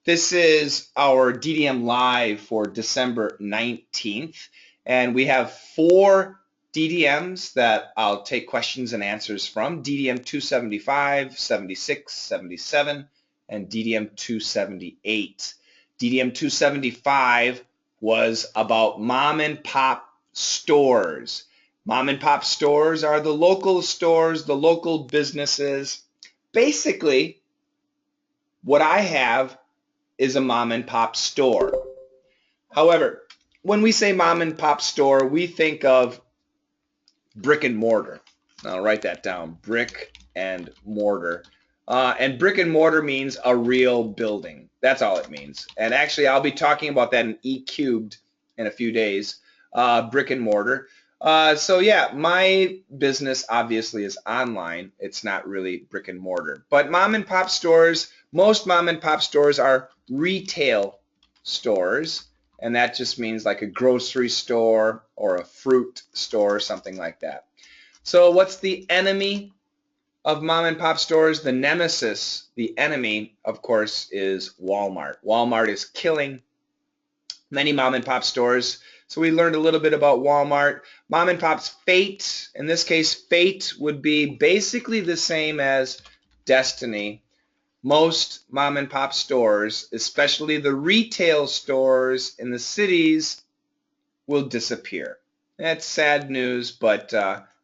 This is our DDM Live for December 19th, and we have 4 DDMs that I'll take questions and answers from: DDM 275, 76, 77, and DDM 278. DDM 275 was about mom and pop stores. Mom and pop stores are the local stores, the local businesses. Basically, what I have is a mom and pop store. However, when we say mom and pop store, we think of brick and mortar. I'll write that down, brick and mortar. And brick and mortar means a real building. That's all it means. And actually, I'll be talking about that in E cubed in a few days, brick and mortar. So yeah, my business obviously is online. It's not really brick and mortar. But mom and pop stores, most mom and pop stores are retail stores, and that just means like a grocery store or a fruit store or something like that. So what's the enemy of mom and pop stores? The nemesis, the enemy, of course, is Walmart. Walmart is killing many mom and pop stores. So we learned a little bit about Walmart. Mom and pop's fate, in this case, fate would be basically the same as destiny. Most mom and pop stores, especially the retail stores in the cities, will disappear. That's sad news, but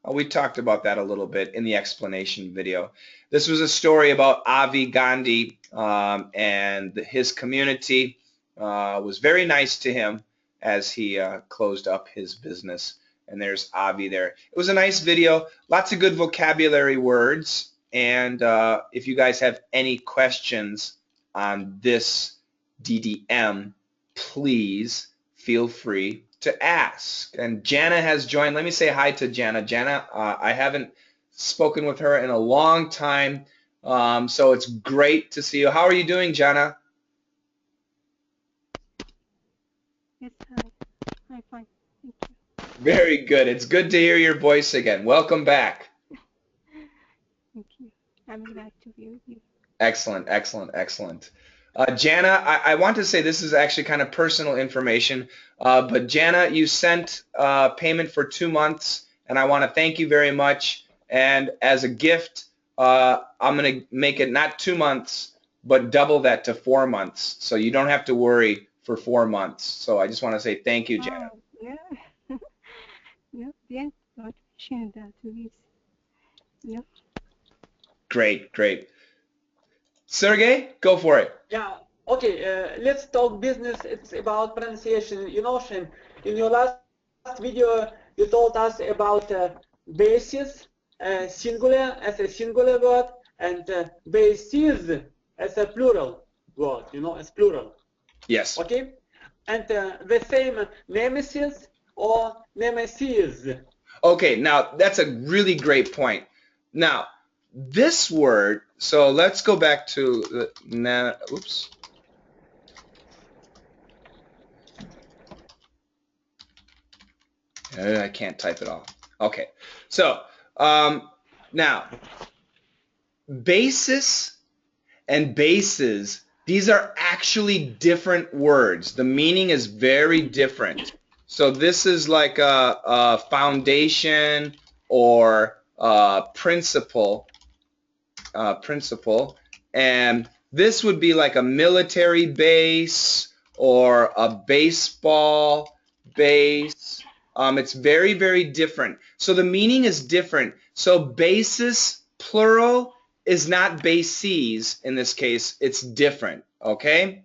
we talked about that a little bit in the explanation video. This was a story about Avi Gandhi, and his community was very nice to him as he closed up his business. And there's Avi there. It was a nice video, lots of good vocabulary words. And if you guys have any questions on this DDM, please feel free to ask. And Jana has joined. Let me say hi to Jana. Jana, I haven't spoken with her in a long time, so it's great to see you. How are you doing, Jana? Yes, hi. I'm fine. Thank you. Very good. It's good to hear your voice again. Welcome back. Thank you. I'm glad to be with you. Excellent, excellent, excellent. Jana, I want to say this is actually kind of personal information, but Jana, you sent payment for 2 months, and I want to thank you very much. And as a gift, I'm going to make it not 2 months, but double that to 4 months. So you don't have to worry for 4 months. So I just want to say thank you, Jana. Oh, yeah. Yeah, bien. What sharing that with yeah. Great, great. Sergey, go for it. Yeah, okay, let's talk business. It's about pronunciation. You know, Shem, in your last video, you told us about basis, singular as a singular word, and bases as a plural word, you know, as plural. Yes. Okay? And the same nemesis or nemesis. Okay, now that's a really great point. Now, this word, so let's go back to the, oops. I can't type it all. Okay, so now, basis and bases, these are actually different words. The meaning is very different. So this is like a foundation or principle, and this would be like a military base or a baseball base. It's very, very different. So the meaning is different. So basis, plural, is not bases in this case. It's different, okay?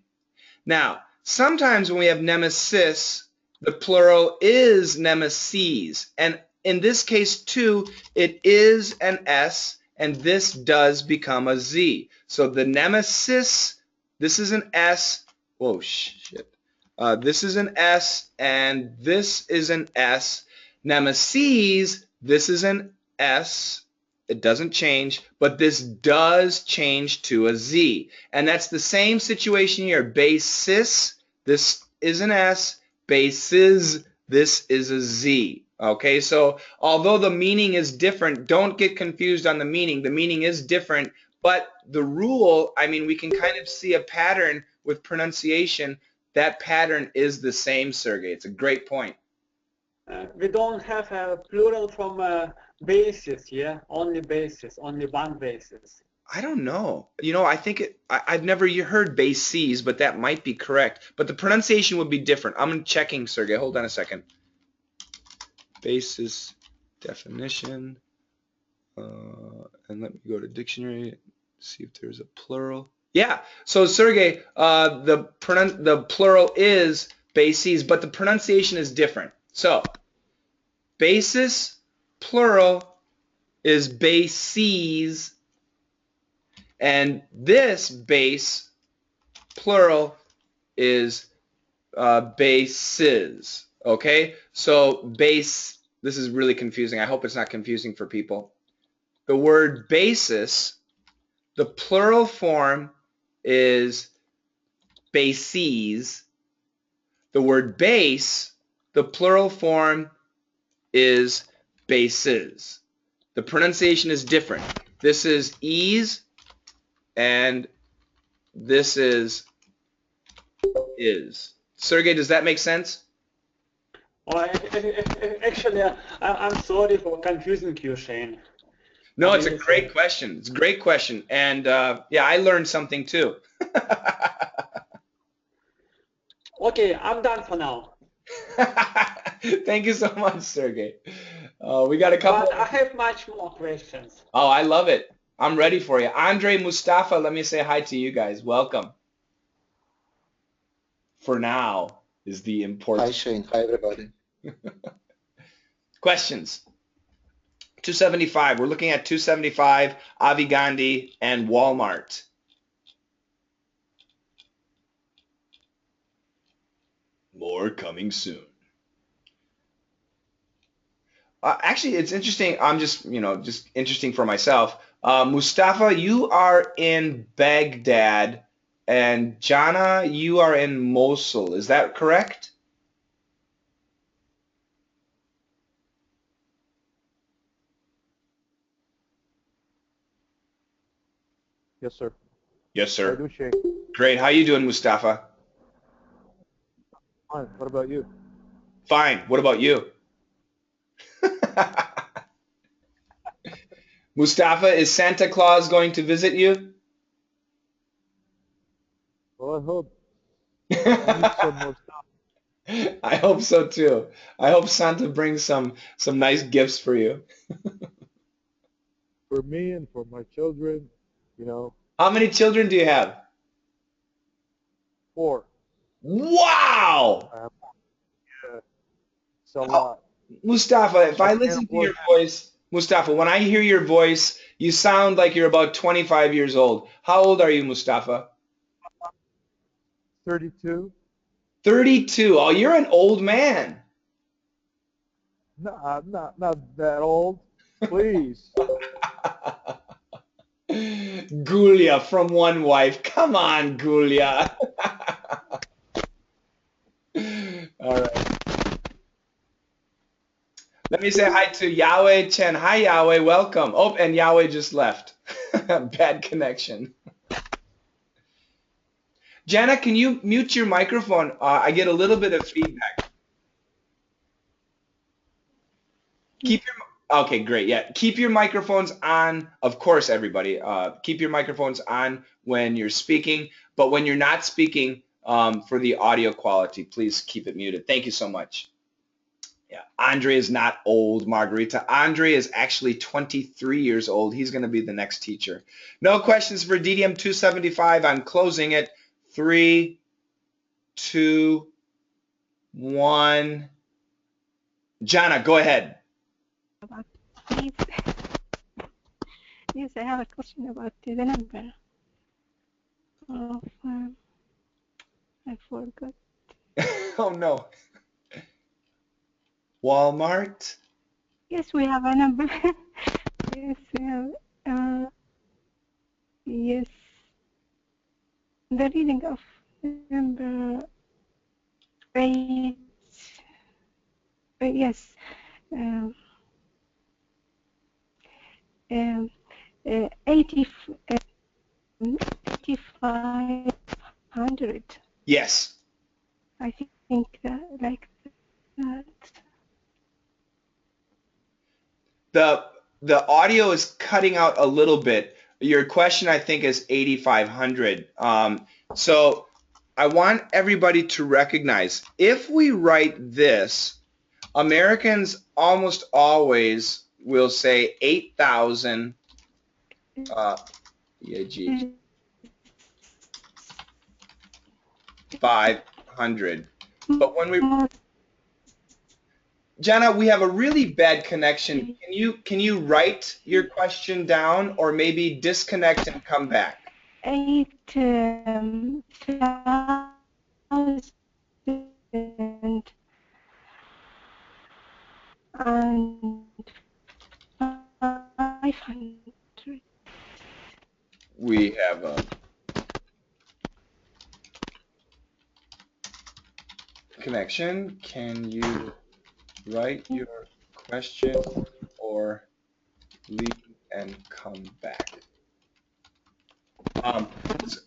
Now, sometimes when we have nemesis, the plural is nemesis. And in this case, too, it is an S, and this does become a Z. So the nemesis, this is an S. Whoa, shit. This is an S, and this is an S. Nemesis, this is an S. It doesn't change, but this does change to a Z. And that's the same situation here. Basis, this is an S. Bases, this is a Z. Okay, so although the meaning is different, don't get confused on the meaning. The meaning is different, but the rule, I mean, we can kind of see a pattern with pronunciation. That pattern is the same, Sergey. It's a great point. We don't have a plural from basis, yeah? Only basis, only one basis. I don't know. You know, I think I've never heard bases, but that might be correct. But the pronunciation would be different. I'm checking, Sergey. Hold on a second. Basis definition. And let me go to dictionary, see if there's a plural. Yeah. So Sergey, the plural is bases, but the pronunciation is different. So basis plural is bases, and this base plural is bases. Okay, so base, this is really confusing. I hope it's not confusing for people. The word basis, the plural form is bases. The word base, the plural form is bases. The pronunciation is different. This is ease, and this is. Sergey, does that make sense? Oh, actually, I'm sorry for confusing you, Shane. No, it's a great question. It's a great question. And yeah, I learned something too. Okay, I'm done for now. Thank you so much, Sergey. We got a couple. But I have much more questions. Oh, I love it. I'm ready for you. Andre, Mustafa, let me say hi to you guys. Welcome. For now is the important. Hi, Shane. Hi, everybody. Questions. 275. We're looking at 275, Avi Gandhi, and Walmart. More coming soon. Actually, it's interesting. I'm just interesting for myself. Mustafa, you are in Baghdad, and Jana, you are in Mosul. Is that correct? Yes, sir. Yes, How sir. do, Shane? Great. How you doing, Mustafa? Fine. What about you? Fine. What about you? Mustafa, is Santa Claus going to visit you? Well, I hope. I need some more stuff. I hope so too. I hope Santa brings some nice gifts for you. For me and for my children, you know, How many children do you have? 4. Wow! Yeah, it's a lot. Mustafa, if I I can't listen to afford your voice, Mustafa, when I hear your voice, you sound like you're about 25 years old. How old are you, Mustafa? 32. 32. Oh, you're an old man. No, I'm not that old. Please. Gulia from One Wife. Come on, Gulia. All right. Let me say hi to Yahweh Chen. Hi, Yahweh. Welcome. Oh, and Yahweh just left. Bad connection. Jana, can you mute your microphone? I get a little bit of feedback. Okay, great. Yeah, keep your microphones on. Of course, everybody. Keep your microphones on when you're speaking, but when you're not speaking, for the audio quality, please keep it muted. Thank you so much. Yeah, Andre is not old, Margarita. Andre is actually 23 years old. He's going to be the next teacher. No questions for DDM 275. I'm closing it. 3, 2, 1. Jana, go ahead. About please. Yes, I have a question about the number of. I forgot. Oh no. Walmart. Yes, we have a number. Yes, we have. Yes, the reading of number 8. Yes. Um, 80. 8500. Yes. I think like that. The audio is cutting out a little bit. Your question, I think, is 8,500. So I want everybody to recognize if we write this, Americans almost always will say 8,000 500. But when we, Jenna, we have a really bad connection. Can you write your question down or maybe disconnect and come back? 8,000 and 500. We have a connection. Can you write your question or leave and come back?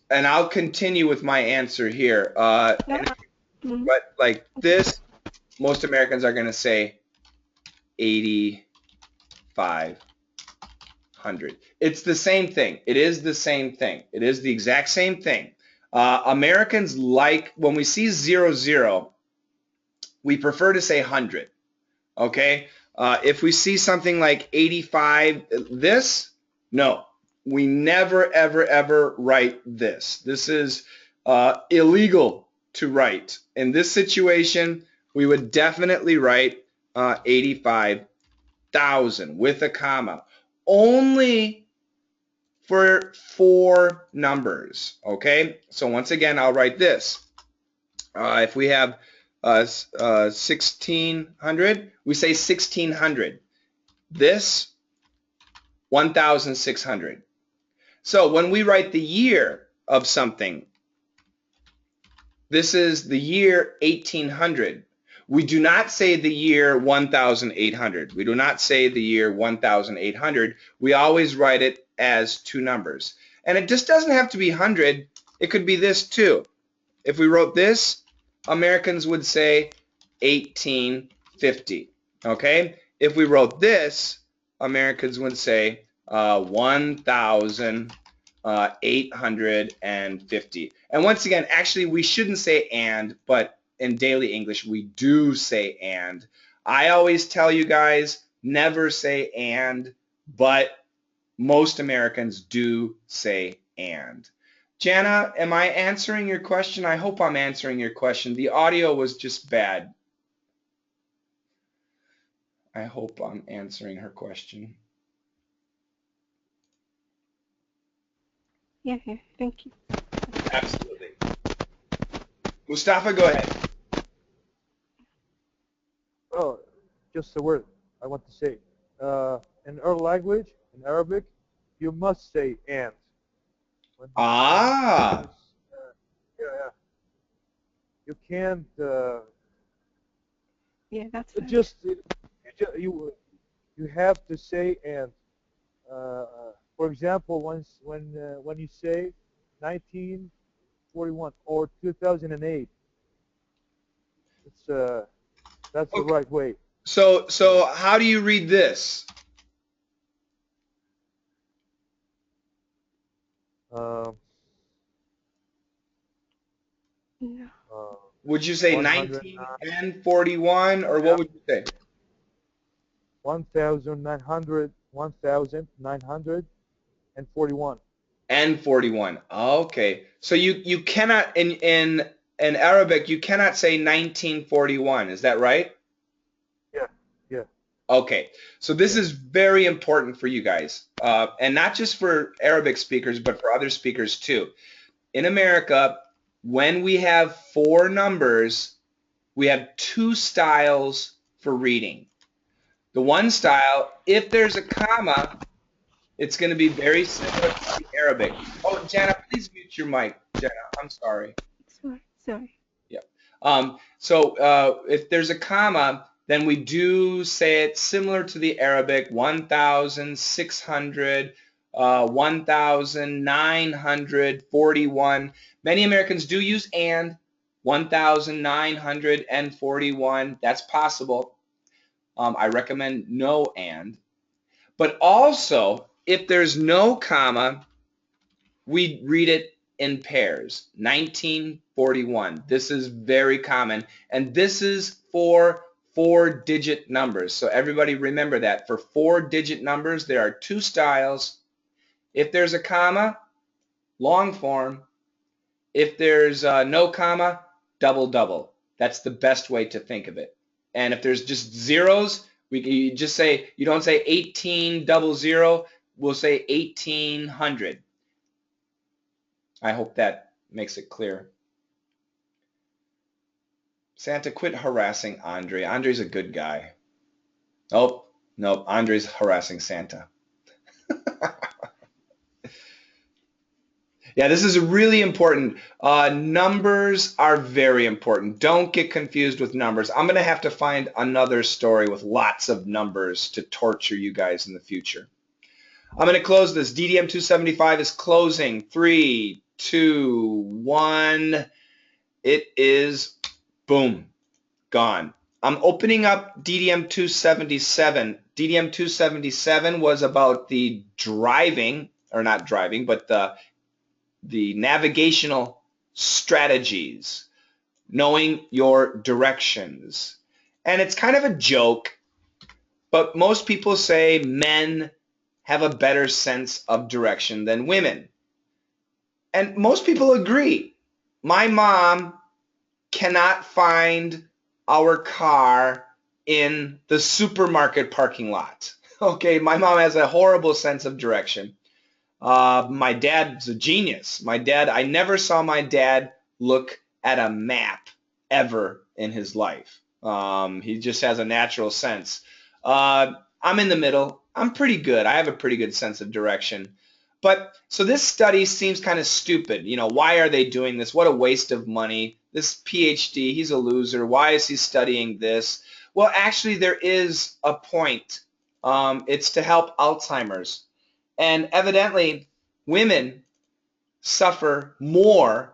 And I'll continue with my answer here. But like this, most Americans are going to say 8,500. It's the same thing. It is the same thing. It is the exact same thing. Americans like, when we see 00, we prefer to say 100. Okay? If we see something like 85, no. We never, ever, ever write this. This is illegal to write. In this situation, we would definitely write 85,000 with a comma. Only for 4 numbers. Okay? So once again, I'll write this. If we have 1,600, we say 1,600. This, 1,600. So when we write the year of something, this is the year 1800. We do not say the year 1,800. We do not say the year 1,800. We always write it as 2 numbers. And it just doesn't have to be 100. It could be this too. If we wrote this, Americans would say 1850. Okay? If we wrote this, Americans would say 1,850. And once again, actually, we shouldn't say and, but in daily English, we do say and. I always tell you guys, never say and, but most Americans do say and. Jana, am I answering your question? I hope I'm answering your question. The audio was just bad. I hope I'm answering her question. Yeah, thank you. Absolutely. Mustafa, go ahead. Oh, just a word I want to say. In our language, in Arabic, you must say and. Ah. Yeah. You can't. Yeah, that's right. You have to say and. For example, when you say 1941 or 2008, that's the right way. So how do you read this? No. Would you say 1941 or what would you say? 1941. N41. Okay. So you cannot in Arabic you cannot say 1941. Is that right? Yeah. Okay. So this is very important for you guys, and not just for Arabic speakers, but for other speakers too. In America, when we have 4 numbers, we have 2 styles for reading. The one style, if there's a comma, it's going to be very similar to the Arabic. Oh, Jana, please mute your mic. Jana, I'm sorry. Sorry. Yeah. So if there's a comma, then we do say it similar to the Arabic, 1,600, 1,941. Many Americans do use and. 1,941. That's possible. I recommend no and. But also, if there's no comma, we read it in pairs. 1941. This is very common. And this is for 4-digit numbers. So everybody remember that. For 4-digit numbers, there are 2 styles. If there's a comma, long form. If there's no comma, double double. That's the best way to think of it. And if there's just zeros, you just say, you don't say 1800, we'll say 1800. I hope that makes it clear. Santa, quit harassing Andre. Andre's a good guy. Oh, no, Andre's harassing Santa. Yeah, this is really important. Numbers are very important. Don't get confused with numbers. I'm going to have to find another story with lots of numbers to torture you guys in the future. I'm going to close this. DDM 275 is closing. 3, 2, 1. It is, boom, gone. I'm opening up DDM 277. DDM 277 was about the driving, or not driving, but the navigational strategies, knowing your directions. And it's kind of a joke, but most people say men have a better sense of direction than women. And most people agree. My mom cannot find our car in the supermarket parking lot. Okay, my mom has a horrible sense of direction. My dad's a genius. I never saw my dad look at a map ever in his life. He just has a natural sense. I'm in the middle. I'm pretty good. I have a pretty good sense of direction. But so this study seems kind of stupid. You know, why are they doing this? What a waste of money. This PhD, he's a loser. Why is he studying this? Well, actually, there is a point. It's to help Alzheimer's. And evidently, women suffer more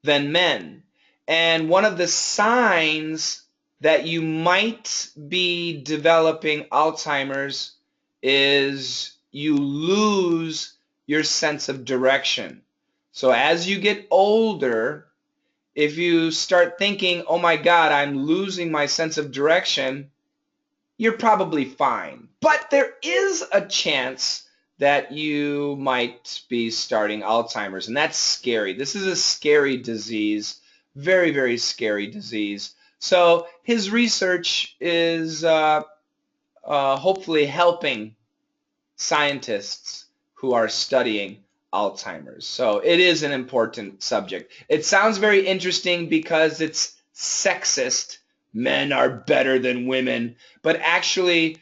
than men. And one of the signs that you might be developing Alzheimer's is you lose your sense of direction. So as you get older, if you start thinking, oh my God, I'm losing my sense of direction, you're probably fine. But there is a chance that you might be starting Alzheimer's, and that's scary. This is a scary disease, very, very scary disease. So his research is hopefully helping scientists who are studying Alzheimer's. So it is an important subject. It sounds very interesting because it's sexist. Men are better than women, but actually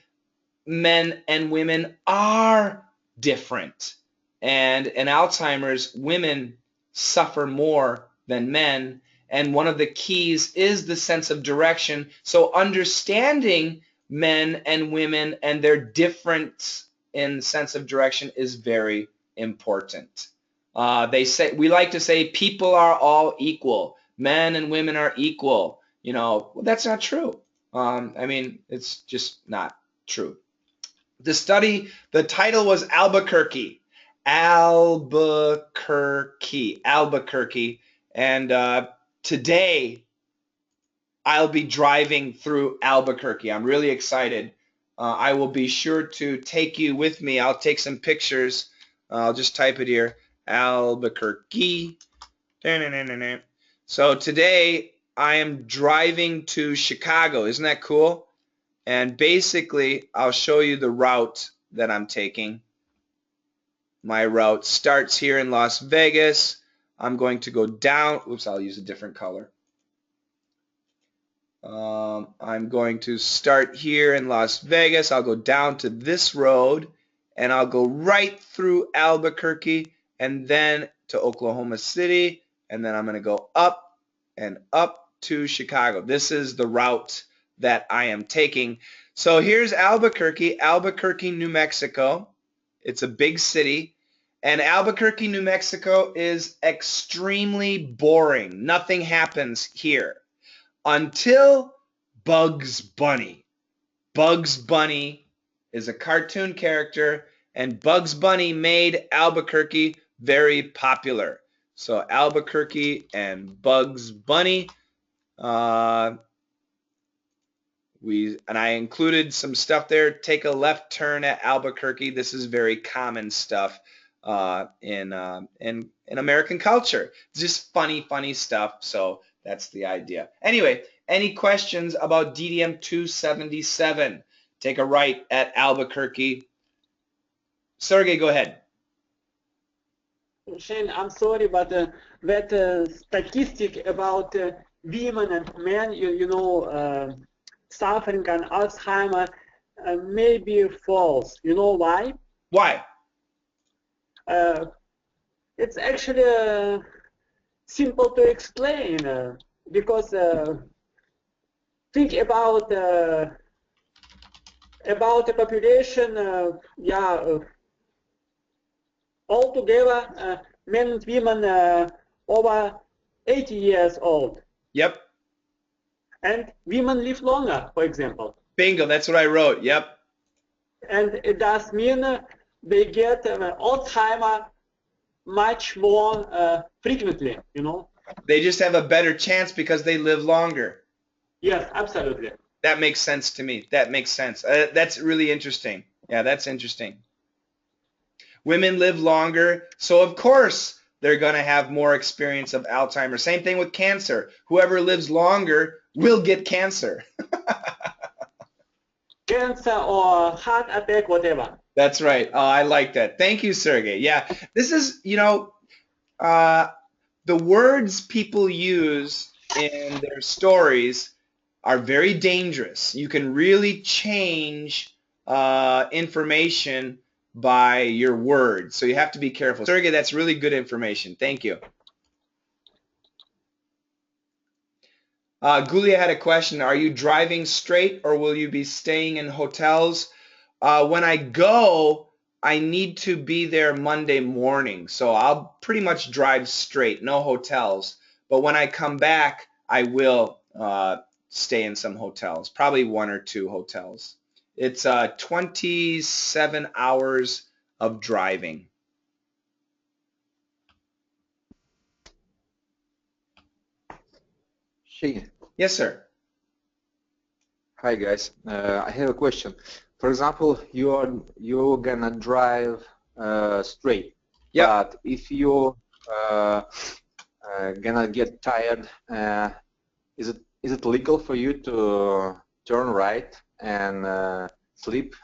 men and women are different. And in Alzheimer's, women suffer more than men. And one of the keys is the sense of direction. So understanding men and women and their difference in sense of direction is very important. We like to say people are all equal. Men and women are equal. You know, well, that's not true. I mean, it's just not true. The study, the title was Albuquerque. And today I'll be driving through Albuquerque. I'm really excited. I will be sure to take you with me. I'll take some pictures. I'll just type it here, Albuquerque. So today I am driving to Chicago. Isn't that cool? And basically, I'll show you the route that I'm taking. My route starts here in Las Vegas. I'm going to go down. Oops, I'll use a different color. I'm going to start here in Las Vegas. I'll go down to this road, and I'll go right through Albuquerque, and then to Oklahoma City, and then I'm going to go up and up to Chicago. This is the route that I am taking. So here's Albuquerque, New Mexico. It's a big city. And Albuquerque, New Mexico is extremely boring. Nothing happens here until Bugs Bunny. Bugs Bunny is a cartoon character, and Bugs Bunny made Albuquerque very popular. So Albuquerque and Bugs Bunny. I included some stuff there. Take a left turn at Albuquerque. This is very common stuff in American culture. It's just funny stuff. So that's the idea. Anyway, any questions about DDM 277? Take a right at Albuquerque. Sergey, go ahead. Shane, I'm sorry, but that statistic about women and men, suffering and Alzheimer may be false. You know why? Why? It's actually simple to explain because think about the population, altogether, men and women over 80 years old. Yep. And women live longer, for example. Bingo, that's what I wrote. Yep. And it does mean they get Alzheimer much more frequently, They just have a better chance because they live longer. Yes, absolutely. That makes sense to me. That makes sense. That's really interesting. Yeah, that's interesting. Women live longer, so of course they're going to have more experience of Alzheimer's. Same thing with cancer. Whoever lives longer will get cancer. Cancer or heart attack, whatever. That's right. Oh, I like that. Thank you, Sergey. Yeah, this is, the words people use in their stories are very dangerous. You can really change information by your words, so you have to be careful. Sergey, that's really good information. Thank you. Gulia had a question. Are you driving straight or will you be staying in hotels? When I go, I need to be there Monday morning, so I'll pretty much drive straight, no hotels. But when I come back, I will stay in some hotels, probably 1 or 2 hotels. It's 27 hours of driving. Shane. Yes, sir. Hi guys. I have a question. For example, you're gonna drive straight. Yep. But if you gonna get tired, is it legal for you to turn right and sleep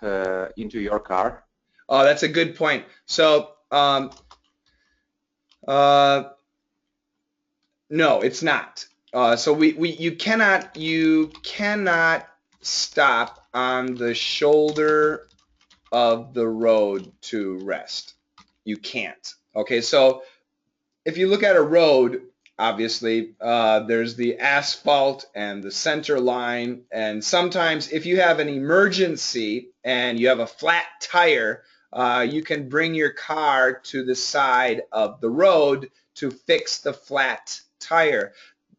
into your car? Oh, that's a good point. So, no, it's not. So you cannot stop on the shoulder of the road to rest. You can't. Okay, so if you look at a road, obviously there's the asphalt and the center line, and sometimes if you have an emergency and you have a flat tire, you can bring your car to the side of the road to fix the flat tire.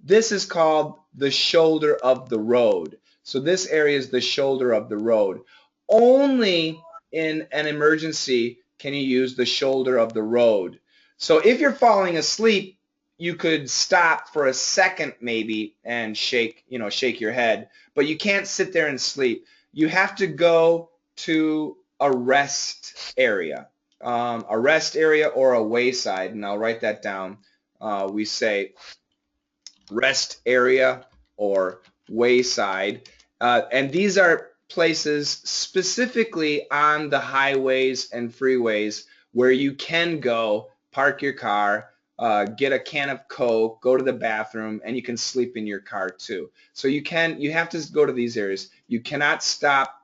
This is called the shoulder of the road. So this area is the shoulder of the road. Only in an emergency can you use the shoulder of the road. So if you're falling asleep, you could stop for a second maybe and shake your head, but you can't sit there and sleep. You have to go to a rest area or a wayside, and I'll write that down. We say rest area or wayside, and these are places specifically on the highways and freeways where you can go park your car, get a can of Coke, go to the bathroom, and you can sleep in your car too. So you have to go to these areas. You cannot stop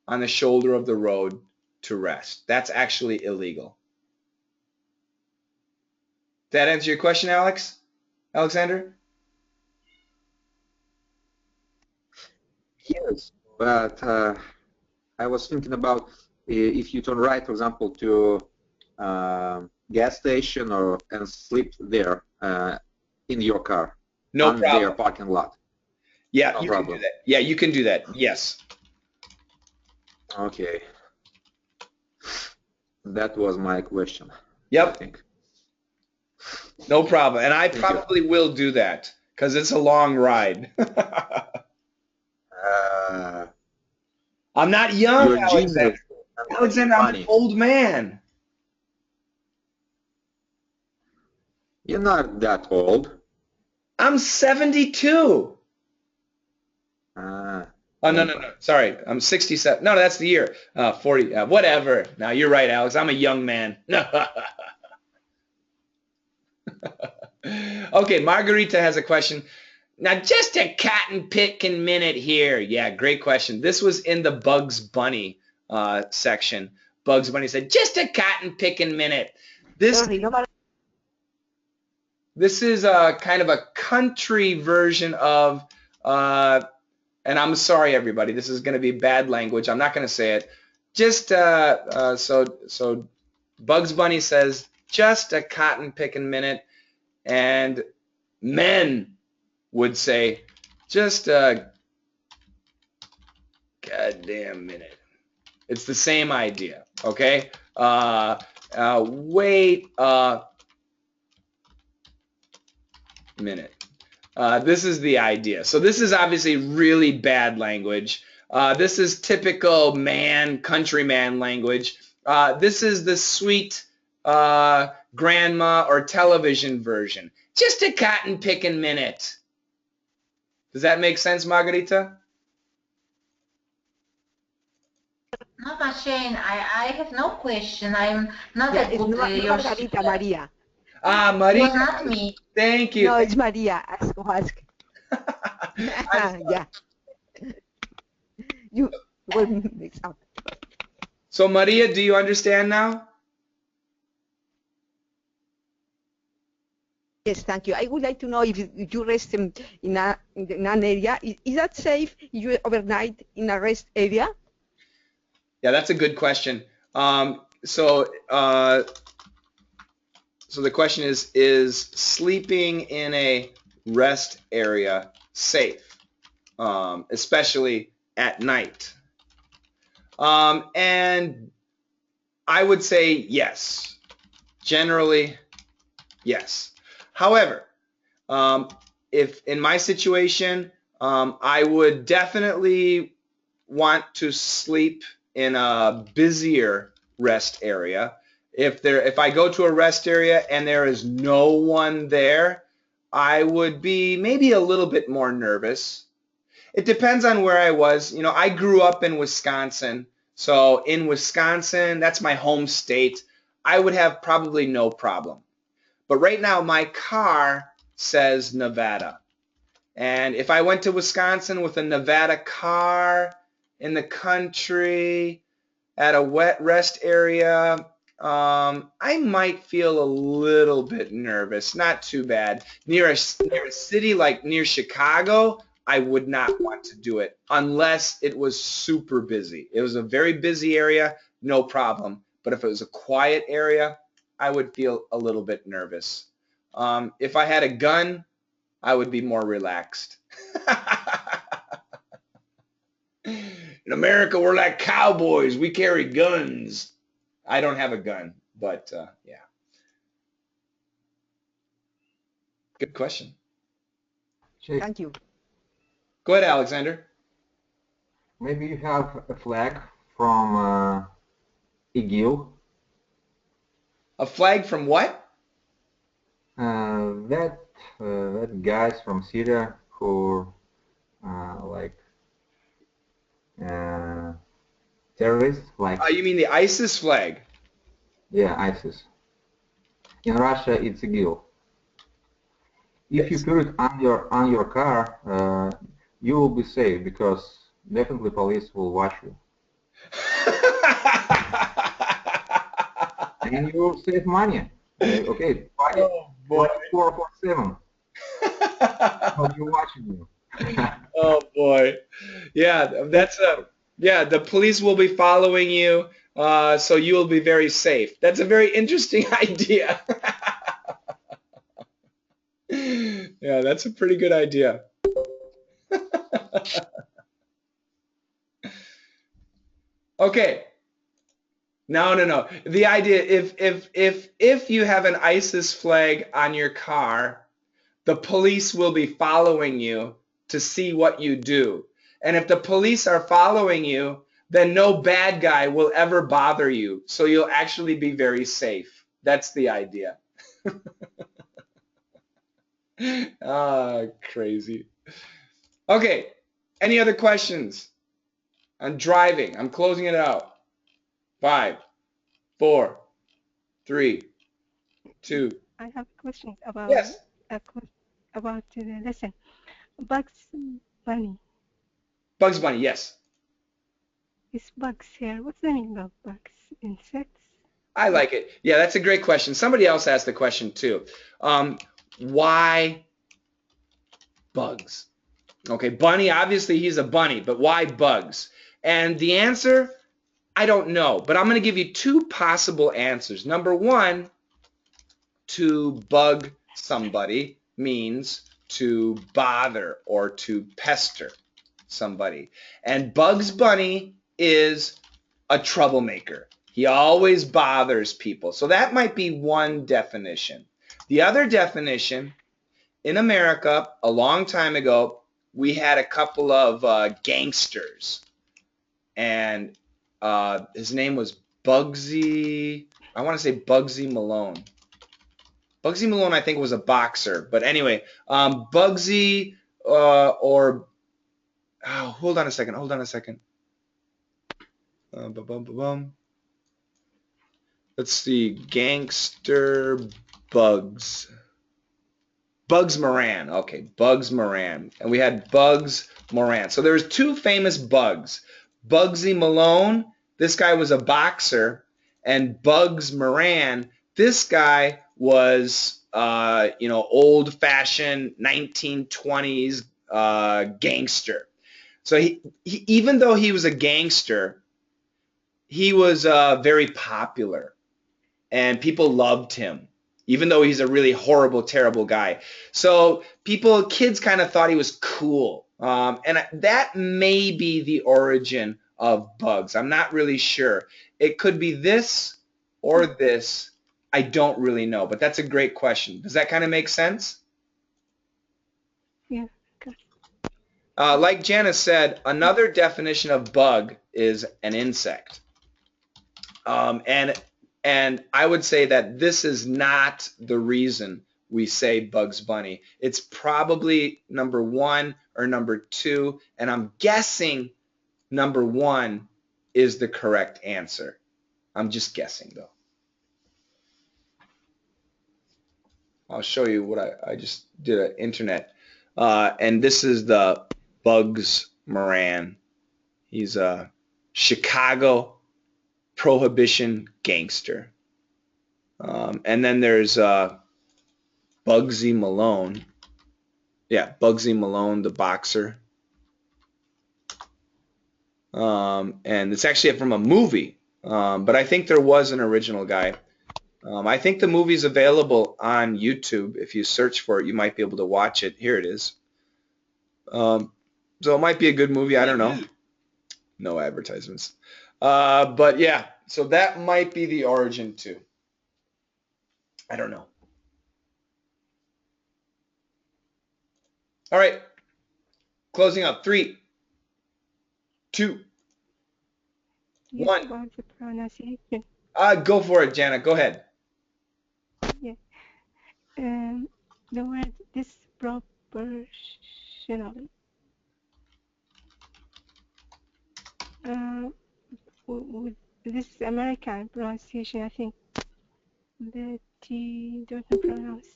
on the shoulder of the road to rest. That's actually illegal. Did that answer your question, Alexander? Yes, but I was thinking about if you turn right, for example, to gas station and sleep there in your car No on their problem. parking lot. Yeah, No you can problem. do that. Yeah, you can do that. Yes. Okay. That was my question. I Yep. think. No problem. And I Thank you. probably will do that because it's a long ride. I'm not young, You're Alexander. genius. Alexander, I'm an Funny. old man. You're not that old. I'm 72. Oh, no. Sorry. I'm 67. No, that's the year. 40. Whatever. Now, you're right, Alex. I'm a young man. Okay, Margarita has a question. Now, just a cotton picking minute here. Yeah, great question. This was in the Bugs Bunny section. Bugs Bunny said, just a cotton picking minute. This is a kind of a country version of, and I'm sorry, everybody, this is going to be bad language. I'm not going to say it. Just, so Bugs Bunny says, just a cotton picking minute, and men would say, just a goddamn minute. It's the same idea, okay? Wait a minute. This is the idea. So this is obviously really bad language. This is typical countryman language. This is the sweet grandma or television version. Just a cotton picking minute. Does that make sense, Margarita? No, Shane, I have no question. I'm not a good Margarita, Maria. Maria. It was not me. Thank you. No, it's Maria. Ask. Yeah. You will mix up. So, Maria, do you understand now? Yes, thank you. I would like to know if you rest in an area. Is that safe if you overnight in a rest area? Yeah, that's a good question. So the question is sleeping in a rest area safe, especially at night? And I would say yes. Generally, yes. However, if in my situation, I would definitely want to sleep in a busier rest area. If I go to a rest area and there is no one there, I would be maybe a little bit more nervous. It depends on where I was. You know, I grew up in Wisconsin. So in Wisconsin, that's my home state, I would have probably no problem. But right now, my car says Nevada. And if I went to Wisconsin with a Nevada car in the country at a wet rest area, I might feel a little bit nervous. Not too bad. Near a city like near Chicago, I would not want to do it unless it was super busy. It was a very busy area, no problem. But if it was a quiet area, I would feel a little bit nervous. If I had a gun, I would be more relaxed. In America, we're like cowboys. We carry guns. I don't have a gun, but yeah. Good question. Thank you. Go ahead, Alexander. Maybe you have a flag from IGIL. A flag from what? That guys from Syria who like terrorists, like You mean the ISIS flag? yeah, ISIS. In Russia, it's IGIL. If you put it on your car, you will be safe because definitely police will watch you. And you will save money. Okay, Oh boy. 24/7. How you watching you? Oh boy. Yeah, that's yeah, the police will be following you. So you will be very safe. That's a very interesting idea. Yeah, that's a pretty good idea. Okay. No. The idea, if you have an ISIS flag on your car, the police will be following you to see what you do. And if the police are following you, then no bad guy will ever bother you. So you'll actually be very safe. That's the idea. Ah, crazy. Okay. Any other questions? I'm driving. I'm closing it out. 5, 4, 3, 2. I have questions about Yes. about the lesson. Bugs Bunny. Bugs Bunny, yes. Is bugs here? What's the meaning of bugs? Insects? I like it. Yeah, that's a great question. Somebody else asked the question too. Why bugs? Okay, bunny, obviously he's a bunny, but why bugs? And the answer, I don't know, but I'm going to give you two possible answers. Number one, to bug somebody means to bother or to pester somebody. And Bugs Bunny is a troublemaker. He always bothers people. So that might be one definition. The other definition, in America, a long time ago, we had a couple of gangsters. And his name was Bugsy, I want to say Bugsy Malone. Bugsy Malone, I think, was a boxer. But anyway, Bugsy or... Oh, hold on a second. Let's see. Gangster Bugs. Bugs Moran. Okay, Bugs Moran. And we had Bugs Moran. So there's two famous Bugs. Bugsy Malone, this guy was a boxer. And Bugs Moran, this guy was, old-fashioned 1920s gangster. So he, even though he was a gangster, he was very popular, and people loved him, even though he's a really horrible, terrible guy. So kids kind of thought he was cool, and that may be the origin of bugs. I'm not really sure. It could be this or this. I don't really know, but that's a great question. Does that kind of make sense? Yeah. Okay. Like Janice said, another definition of bug is an insect. And I would say that this is not the reason we say Bugs Bunny. It's probably number one or number two, and I'm guessing number one is the correct answer. I'm just guessing, though. I'll show you what I just did an internet. And this is the Bugs Moran. He's a Chicago prohibition gangster. And then there's Bugsy Malone. Yeah, Bugsy Malone, the boxer. And it's actually from a movie. But I think there was an original guy. I think the movie's available on YouTube. If you search for it, you might be able to watch it. Here it is. So it might be a good movie. I don't know. No advertisements. But yeah, so that might be the origin too. I don't know. All right. Closing up. 3, 2, 1. About the pronunciation. Go for it, Jana. Go ahead. Yeah. The word disproportionally. With this American pronunciation, I think the T don't pronounce.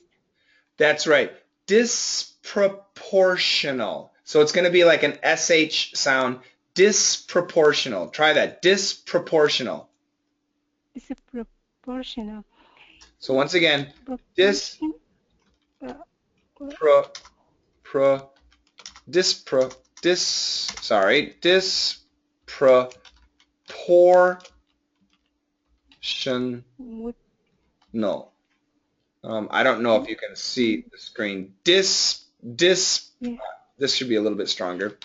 That's right. Disproportional. So it's going to be like an SH sound. Disproportional. Try that. Disproportional. Disproportional. So once again, disproportional. Would, No. I don't know if you can see the screen. This should be a little bit stronger.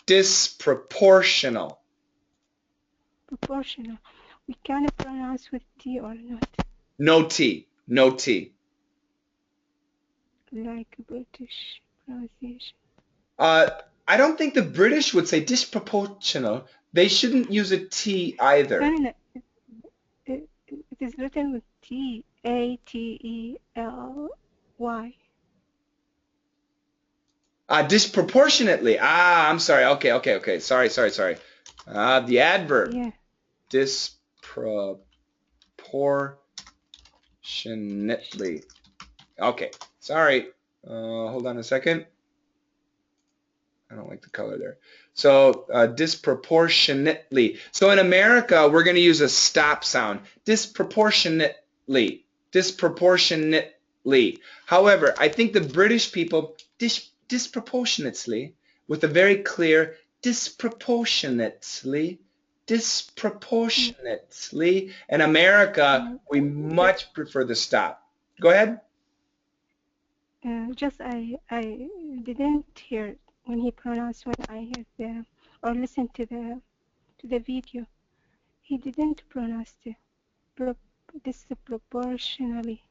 Disproportional. proportional. We can pronounce with T or not, No T. No T. like British pronunciation. I don't think the British would say disproportional. They shouldn't use a T either. No, no, no. It is written with T, A-T-E-L-Y. Disproportionately. I'm sorry. Okay. Sorry. The adverb. Yeah. Disproportionately. Okay. Sorry. Hold on a second. I don't like the color there. So disproportionately. So in America, we're going to use a stop sound. Disproportionately. Disproportionately. However, I think the British people disproportionately with a very clear disproportionately. Disproportionately. In America, we much prefer the stop. Go ahead. Just I didn't hear when he pronounced, when I heard or listened to the video. He didn't pronounce disproportionally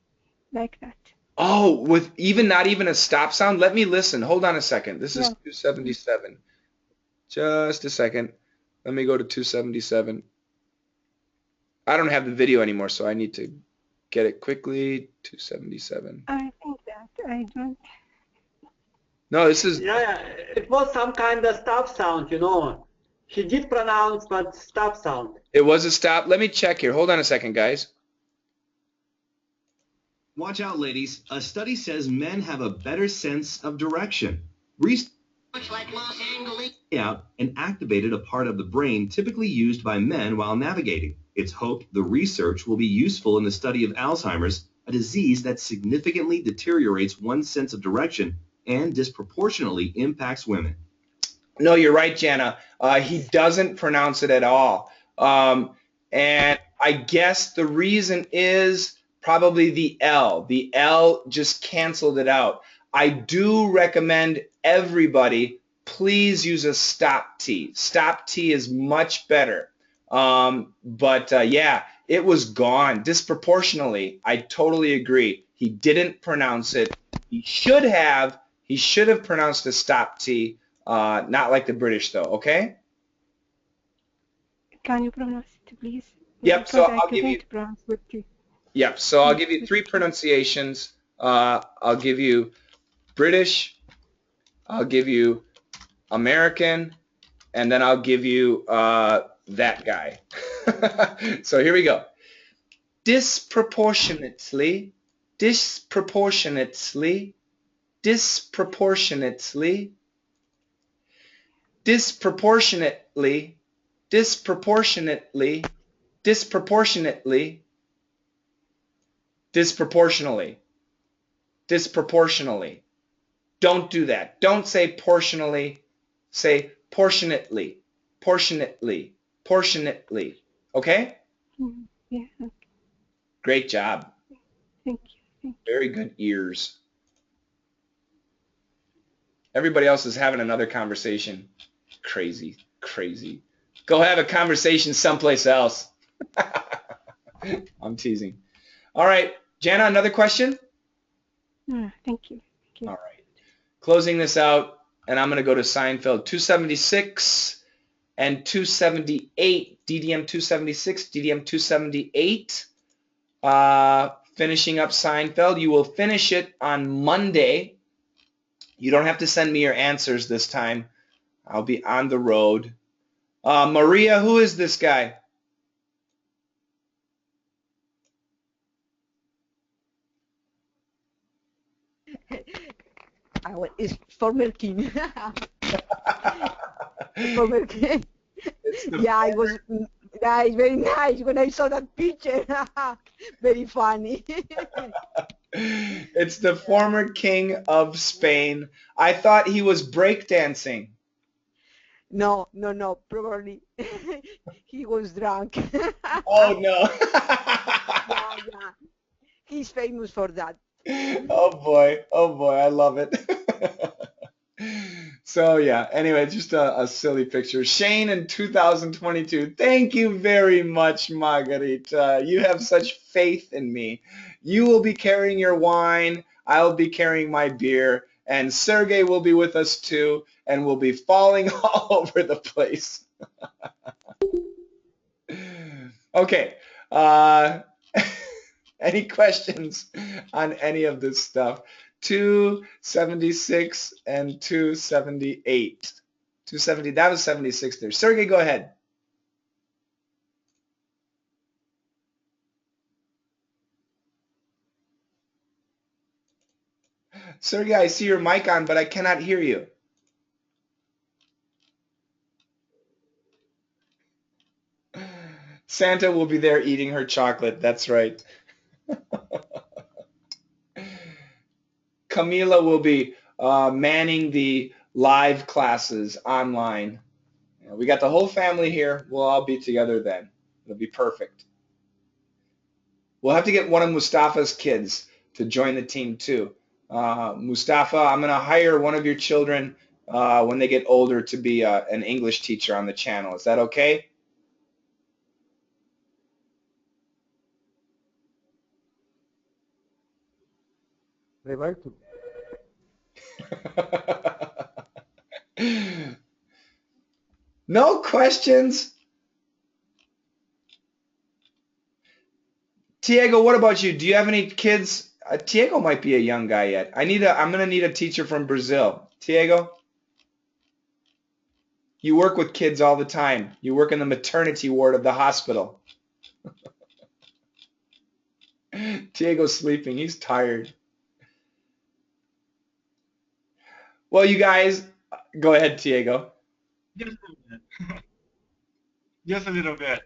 like that. Oh, with not even a stop sound? Let me listen. Hold on a second. This is 277. Just a second. Let me go to 277. I don't have the video anymore, so I need to get it quickly. 277. I think that I don't. No, this is... Yeah, it was some kind of stop sound, you know. He did pronounce, but stop sound. It was a stop. Let me check here. Hold on a second, guys. Watch out, ladies. A study says men have a better sense of direction. Research out and activated a part of the brain typically used by men while navigating. It's hoped the research will be useful in the study of Alzheimer's, a disease that significantly deteriorates one's sense of direction and disproportionately impacts women. No, you're right, Jana. He doesn't pronounce it at all. And I guess the reason is probably the L. The L just canceled it out. I do recommend everybody, please use a stop T. Stop T is much better. Yeah, it was gone disproportionately. I totally agree. He didn't pronounce it. He should have pronounced the stop T. Not like the British, though, okay? Can you pronounce it, please? Yep, so I'll give you... pronounce with T. Yep, so I'll give you 3 pronunciations. I'll give you British, I'll give you American, and then I'll give you that guy. So here we go. Disproportionately, disproportionately, disproportionately, disproportionately, disproportionately, disproportionately, disproportionally, disproportionally. Don't do that. Don't say portionally. Say portionately, portionately, portionately. Okay? Yeah. Okay. Great job. Thank you. Very good ears. Everybody else is having another conversation. Crazy. Go have a conversation someplace else. I'm teasing. All right, Jana, another question? Thank you. All right. Closing this out, and I'm going to go to Seinfeld 276 and 278, DDM 276, DDM 278. Finishing up Seinfeld. You will finish it on Monday. You don't have to send me your answers this time. I'll be on the road. Maria, who is this guy? It's former king. Former king. Yeah, it was nice, very nice when I saw that picture. Very funny. It's the former king of Spain. I thought he was breakdancing. No, no, no, probably he was drunk. Oh no. Yeah, yeah. He's famous for that. Oh boy, I love it. So yeah, anyway, just a silly picture. Shane in 2022. Thank you very much, Margarita. You have such faith in me. You will be carrying your wine, I'll be carrying my beer, and Sergey will be with us too, and we'll be falling all over the place. Okay. Any questions on any of this stuff? 276 and 278. 270, that was 76 there. Sergey, go ahead. Sergey, I see your mic on, but I cannot hear you. Santa will be there eating her chocolate. That's right. Camila will be manning the live classes online. We got the whole family here. We'll all be together then. It'll be perfect. We'll have to get one of Mustafa's kids to join the team too. Mustafa, I'm going to hire one of your children when they get older to be an English teacher on the channel. Is that okay? They like to. No questions? Tiago, what about you? Do you have any kids? Tiago might be a young guy yet. I'm going to need a teacher from Brazil. Tiago? You work with kids all the time. You work in the maternity ward of the hospital. Tiego's sleeping. He's tired. Well, you guys, go ahead, Tiago. Just a bit. Just a little bit.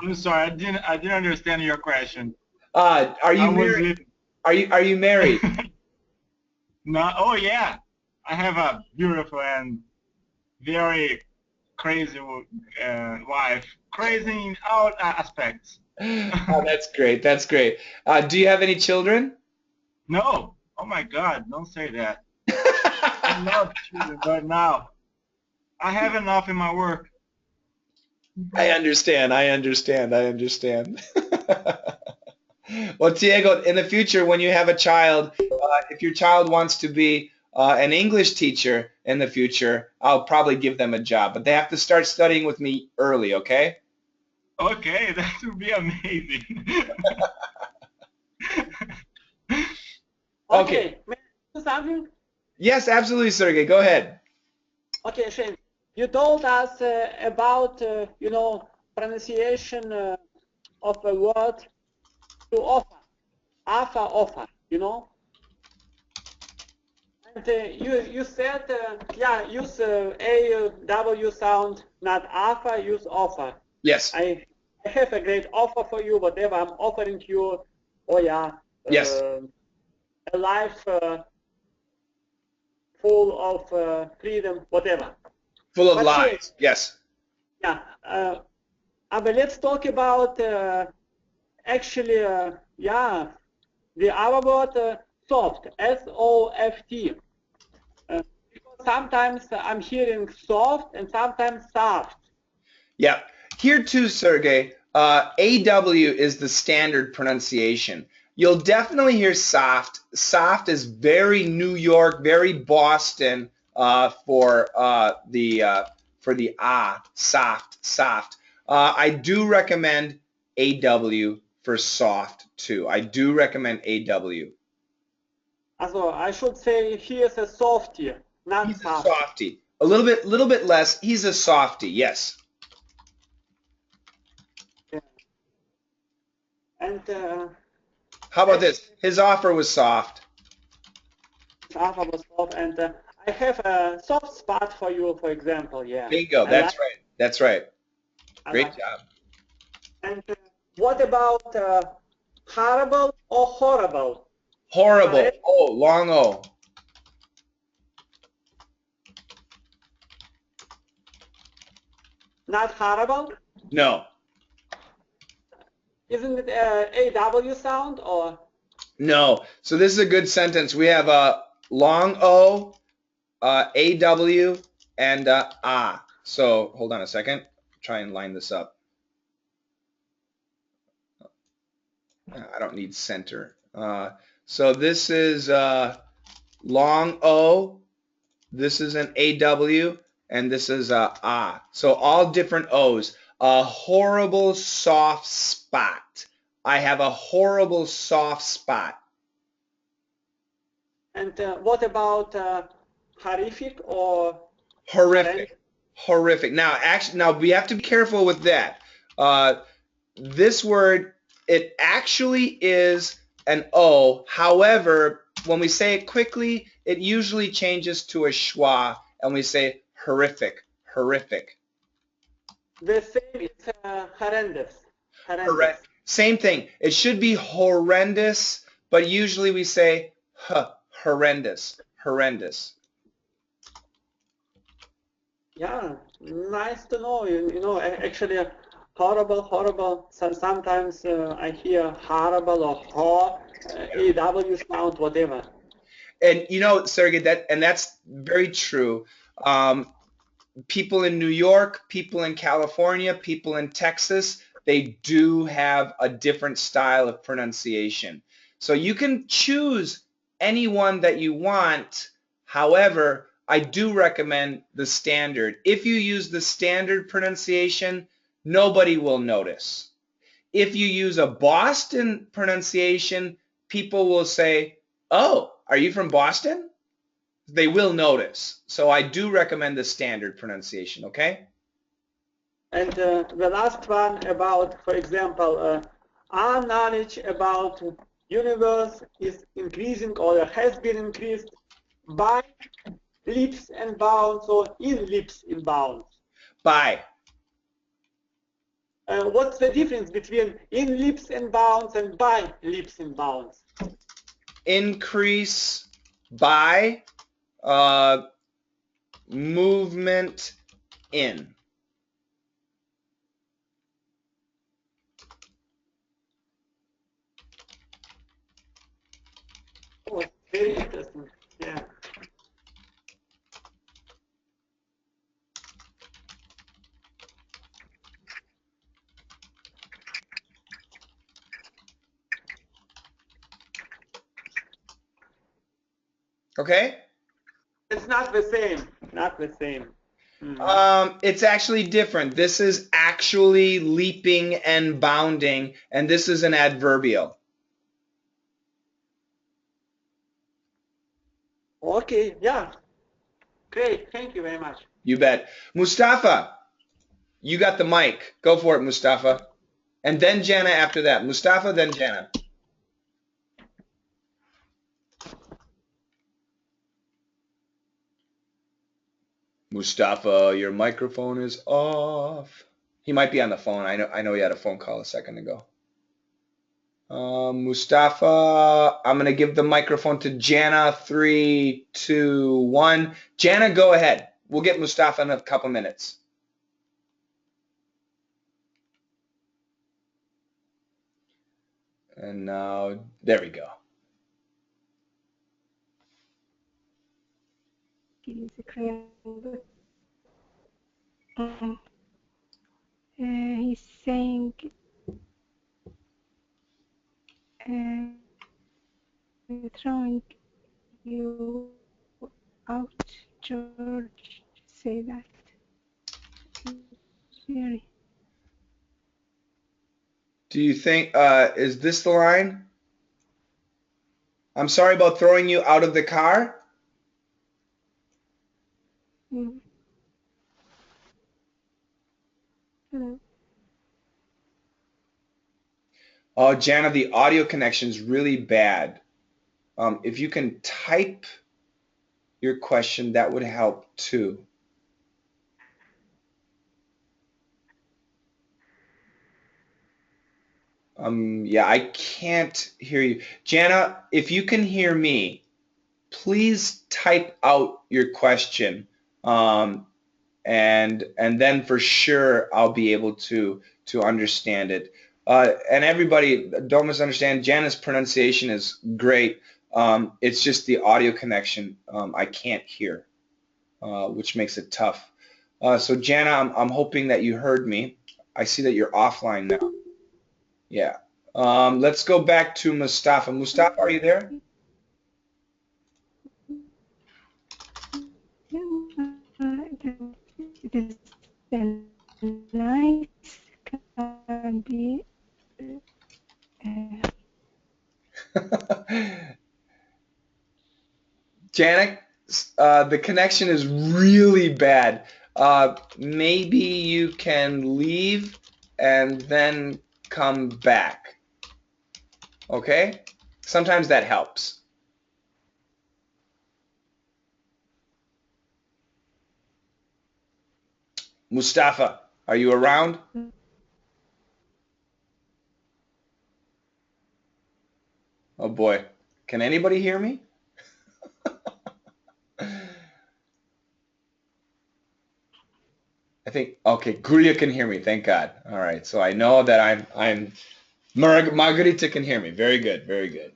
I'm sorry, I didn't understand your question. Are you married? Are you married? No. Oh yeah, I have a beautiful and very crazy wife. Crazy in all aspects. Oh, that's great. That's great. Do you have any children? No. Oh my God! Don't say that. I love children, but now I have enough in my work. I understand. I understand. I understand. Well, Tiago, in the future, when you have a child, if your child wants to be an English teacher in the future, I'll probably give them a job. But they have to start studying with me early, okay? Okay, that would be amazing. Okay. May I do something? Yes, absolutely, Sergey. Go ahead. Okay, Shane. You told us about, pronunciation of a word to offer. Offer, And you said, use A, W sound, not offer, use offer. Yes. I have a great offer for you, whatever I'm offering you. Oh, yeah. Yes. A life full of freedom, whatever. Full of lies. Yes. Yeah. But let's talk about actually, the other word, soft, S-O-F-T. Because sometimes I'm hearing soft and sometimes soft. Yeah. Here too, Sergey, AW is the standard pronunciation. You'll definitely hear soft. Soft is very New York, very Boston for the soft. I do recommend AW for soft too. I do recommend AW. Also, I should say he is a softie, not He's soft. a softie. A little bit less. He's a softie. Yes. Yeah. And how about this? His offer was soft. His offer was soft, and I have a soft spot for you, for example. Yeah. Bingo. That's right. That's right. Great job. And what about horrible or horrible? Horrible. Oh, long O. Not horrible? No. Isn't it a AW sound or? No. So this is a good sentence. We have a long O, AW, and ah. So hold on a second. Try and line this up. I don't need center. So this is long O. This is an AW, and this is ah. So all different O's. A horrible soft spot. I have a horrible soft spot. And what about horrific or? Horrific. Horrific. Now we have to be careful with that. This word, it actually is an O. However, when we say it quickly, it usually changes to a schwa, and we say horrific, horrific. The same is horrendous. Horrendous. Same thing. It should be horrendous, but usually we say horrendous, horrendous. Yeah, nice to know. You know, actually, horrible, horrible. Sometimes I hear horrible or hor, AW sound, whatever. And you know, Sergey, that's very true. People in New York, people in California, people in Texas, they do have a different style of pronunciation. So you can choose any one that you want. However, I do recommend the standard. If you use the standard pronunciation, nobody will notice. If you use a Boston pronunciation, people will say, "Oh, are you from Boston?" They will notice. So I do recommend the standard pronunciation, okay? And the last one about, for example, our knowledge about universe is increasing or has been increased by leaps and bounds or in leaps and bounds. By. What's the difference between in leaps and bounds and by leaps and bounds? Increase by movement in. Oh, very interesting. Yeah. Okay? It's not the same. Not the same. It's actually different. This is actually leaping and bounding, and this is an adverbial. Okay, yeah. Great, thank you very much. You bet. Mustafa, you got the mic. Go for it, Mustafa. And then Jana after that. Mustafa, then Jana. Mustafa, your microphone is off. He might be on the phone. I know he had a phone call a second ago. Mustafa, I'm going to give the microphone to Jana. 3, 2, 1. Jana, go ahead. We'll get Mustafa in a couple minutes. And now, there we go. He's saying throwing you out, George. Say that. Very. Do you think, is this the line? I'm sorry about throwing you out of the car? Hello. Oh, Jana, the audio connection is really bad. If you can type your question, that would help too. Yeah, I can't hear you. Jana, if you can hear me, please type out your question. and then for sure I'll be able to understand it. And everybody, don't misunderstand. Jana's pronunciation is great. It's just the audio connection I can't hear, which makes it tough. So Jana, I'm hoping that you heard me. I see that you're offline now. Yeah. Let's go back to Mustafa. Mustafa, are you there? The nice can be Janet, the connection is really bad. Maybe you can leave and then come back. Okay? Sometimes that helps. Mustafa, are you around? Oh boy. Can anybody hear me? I think, okay, Guria can hear me, thank God. All right, so I know that I'm Margarita can hear me. Very good, very good.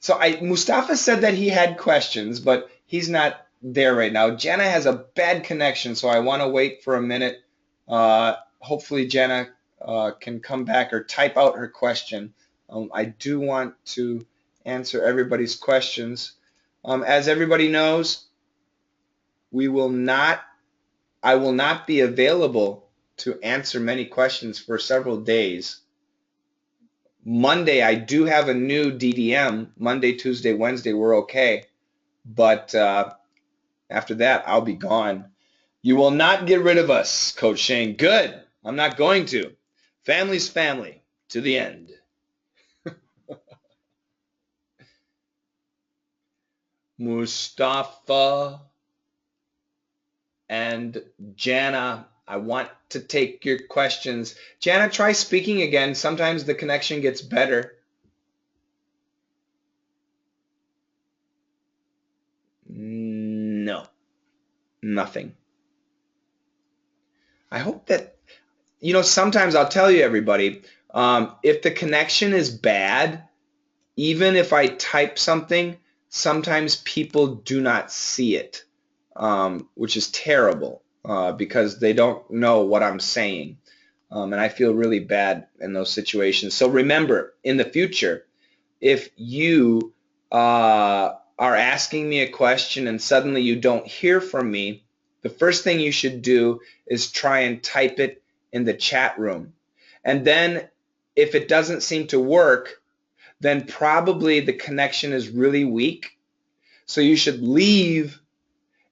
So Mustafa said that he had questions, but he's not there right now. Jana has a bad connection, so I want to wait for a minute. Hopefully Jana can come back or type out her question. I do want to answer everybody's questions. As everybody knows, I will not be available to answer many questions for several days. Monday, I do have a new DDM. Monday, Tuesday, Wednesday, we're okay. But after that, I'll be gone. You will not get rid of us, Coach Shane. Good. I'm not going to. Family's family to the end. Mustafa and Jana, I want to take your questions. Jana, try speaking again. Sometimes the connection gets better. No, nothing. I hope that, sometimes I'll tell you, everybody, if the connection is bad, even if I type something, sometimes people do not see it, which is terrible because they don't know what I'm saying. And I feel really bad in those situations. So remember, in the future, if you are asking me a question and suddenly you don't hear from me, the first thing you should do is try and type it in the chat room. And then if it doesn't seem to work, then probably the connection is really weak. So you should leave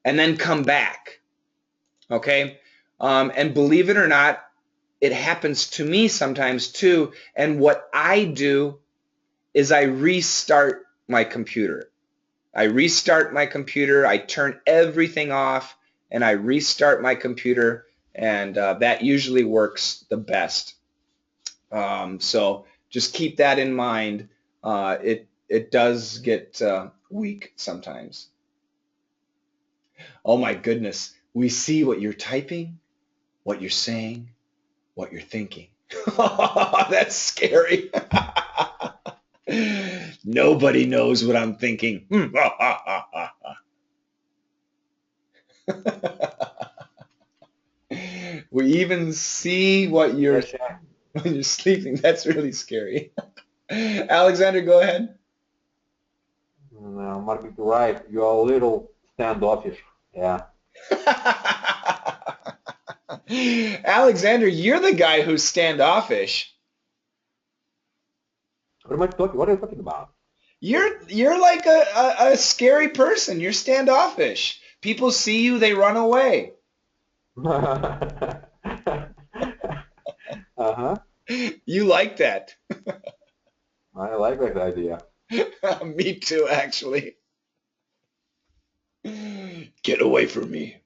and then come back. Okay? And believe it or not, it happens to me sometimes too. And what I do is I restart my computer. I turn everything off, and I restart my computer, and that usually works the best. So just keep that in mind. It does get weak sometimes. Oh my goodness. We see what you're typing, what you're saying, what you're thinking. That's scary. Nobody knows what I'm thinking. We even see what you're when you're sleeping. That's really scary. Alexander, go ahead. No, Mark, you're right. You are a little standoffish. Yeah. Alexander, you're the guy who's standoffish. What are you talking about? You're like a scary person. You're standoffish. People see you, they run away. Uh-huh. You like that. I like that idea. Me too, actually. Get away from me.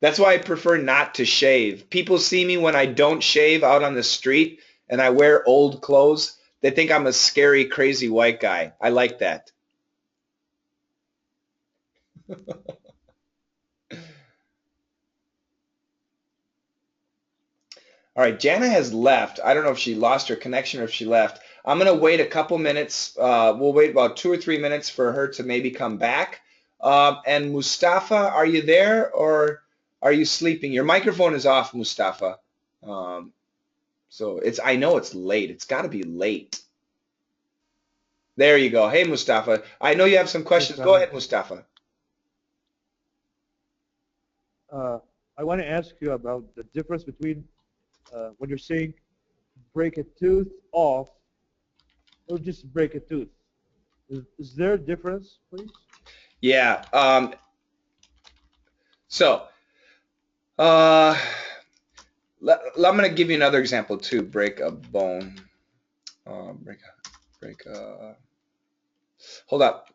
That's why I prefer not to shave. People see me when I don't shave out on the street and I wear old clothes. They think I'm a scary, crazy white guy. I like that. All right, Jana has left. I don't know if she lost her connection or if she left. I'm going to wait a couple minutes. We'll wait about 2 or 3 minutes for her to maybe come back. And Mustafa, are you there or are you sleeping? Your microphone is off, Mustafa. So I know it's late. It's got to be late. There you go. Hey, Mustafa. I know you have some questions. Go ahead, Mustafa. I want to ask you about the difference between when you're saying break a tooth off or just break a tooth. Is there a difference, please? Yeah. I'm going to give you another example too. Break a bone. Hold up.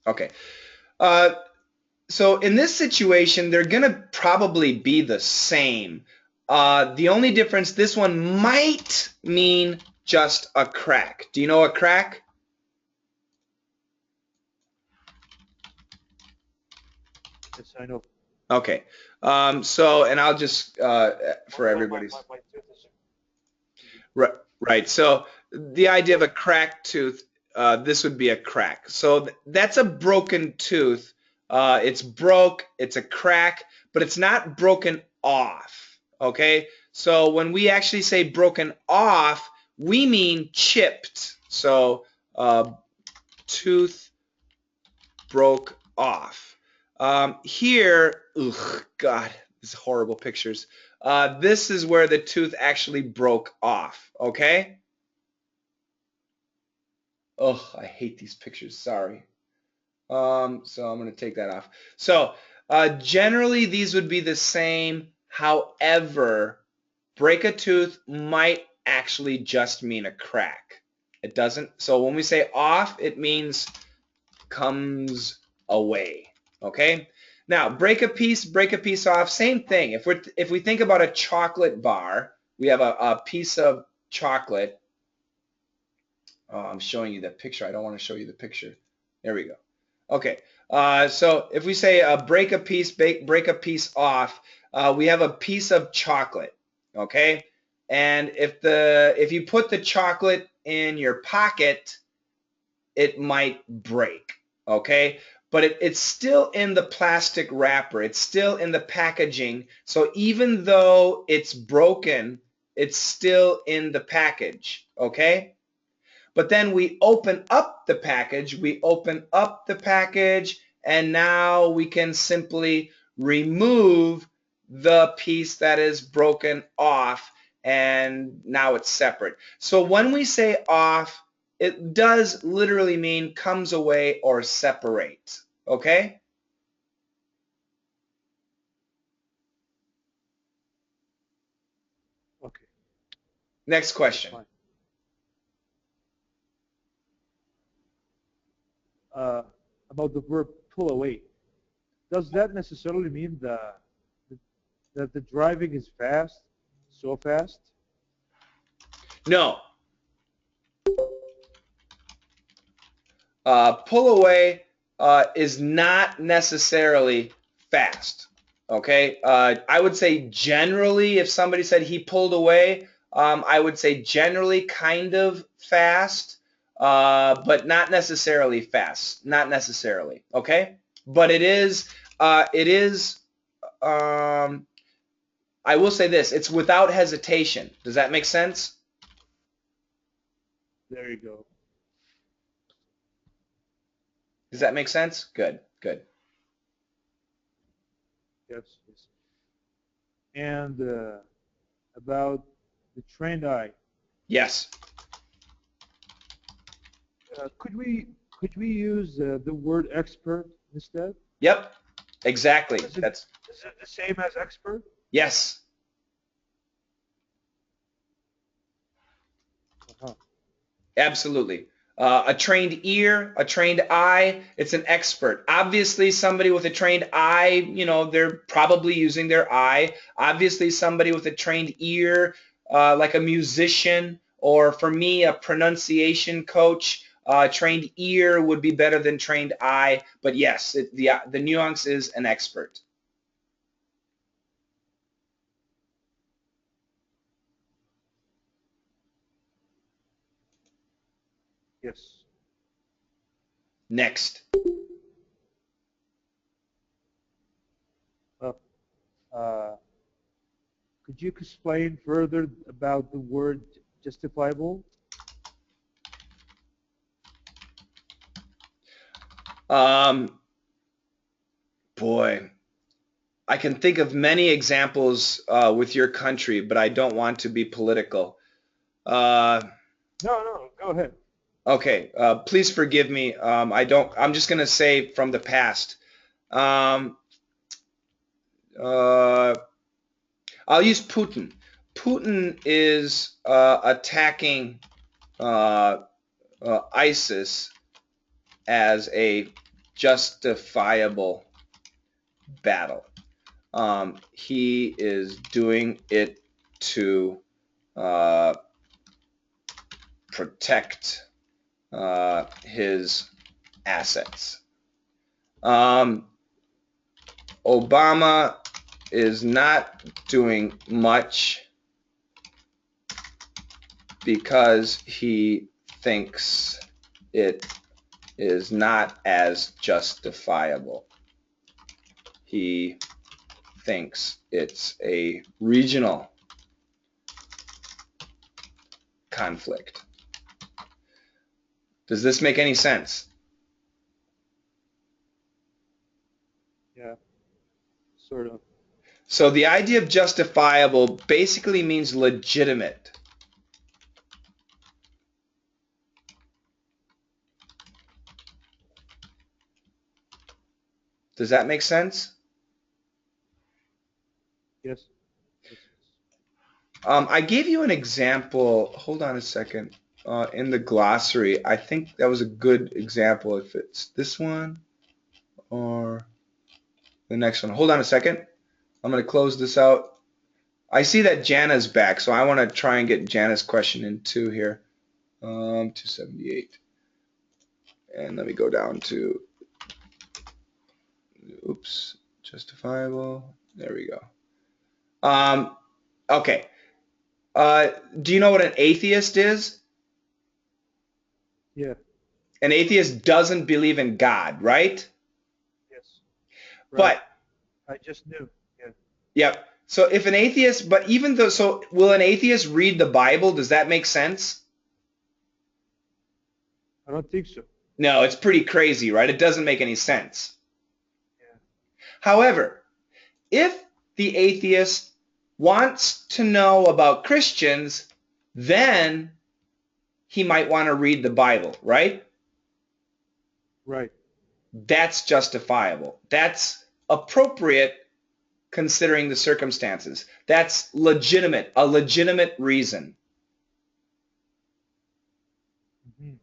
Okay. So in this situation, they're going to probably be the same. The only difference, this one might mean just a crack. Do you know a crack? Yes, I know. Okay. And I'll just, for everybody's. Right. So the idea of a cracked tooth, this would be a crack. So that's a broken tooth. It's broke, it's a crack, but it's not broken off. Okay. So when we actually say broken off, we mean chipped. So tooth broke off. Here, ugh, God, these horrible pictures. This is where the tooth actually broke off, okay? Oh, I hate these pictures, sorry. So I'm going to take that off. So generally these would be the same. However, break a tooth might actually just mean a crack. It doesn't. So when we say off, it means comes away. Okay. Now break a piece off. Same thing. If we think about a chocolate bar, we have a piece of chocolate. Oh, I'm showing you the picture. I don't want to show you the picture. There we go. Okay. So if we say break a piece off, we have a piece of chocolate. Okay. And if you put the chocolate in your pocket, it might break. Okay. But it's still in the plastic wrapper. It's still in the packaging. So even though it's broken, it's still in the package. Okay. But then we open up the package. And now we can simply remove the piece that is broken off, and now it's separate. So when we say off, it does literally mean comes away or separate. Okay? Okay. Next question. About the verb pull away. Does that necessarily mean that the driving is fast, so fast? No. Pull away is not necessarily fast. Okay. I would say generally, if somebody said he pulled away, I would say generally kind of fast, but not necessarily fast. Not necessarily. Okay. But it is. I will say this: it's without hesitation. Does that make sense? There you go. Does that make sense? Good. Good. Yes. Yes. And about the trained eye. Yes. Could we use the word expert instead? Yep. Exactly. Is it the same as expert? Yes. Uh-huh. Absolutely. A trained ear, a trained eye, it's an expert. Obviously, somebody with a trained eye, they're probably using their eye. Obviously, somebody with a trained ear, like a musician or for me, a pronunciation coach, trained ear would be better than trained eye. But yes, the nuance is an expert. Yes. Next. Could you explain further about the word justifiable? Boy, I can think of many examples with your country, but I don't want to be political. No, go ahead. Okay, please forgive me. I'm just going to say from the past. I'll use Putin. Putin is attacking ISIS as a justifiable battle. He is doing it to protect his assets. Obama is not doing much because he thinks it is not as justifiable. He thinks it's a regional conflict. Does this make any sense? Yeah, sort of. So the idea of justifiable basically means legitimate. Does that make sense? Yes. I gave you an example. Hold on a second. In the glossary, I think that was a good example. If it's this one or the next one. Hold on a second. I'm going to close this out. I see that Jana's back, so I want to try and get Jana's question in too here. 278. And let me go down to, oops, justifiable. There we go. Okay. Do you know what an atheist is? Yeah. An atheist doesn't believe in God, right? Yes. Right. But I just knew. Yeah. Yep. So if an atheist, but even though, so will an atheist read the Bible? Does that make sense? I don't think so. No, it's pretty crazy, right? It doesn't make any sense. Yeah. However, if the atheist wants to know about Christians, then he might want to read the Bible, right? Right. That's justifiable. That's appropriate considering the circumstances. That's legitimate, a legitimate reason. Mm-hmm.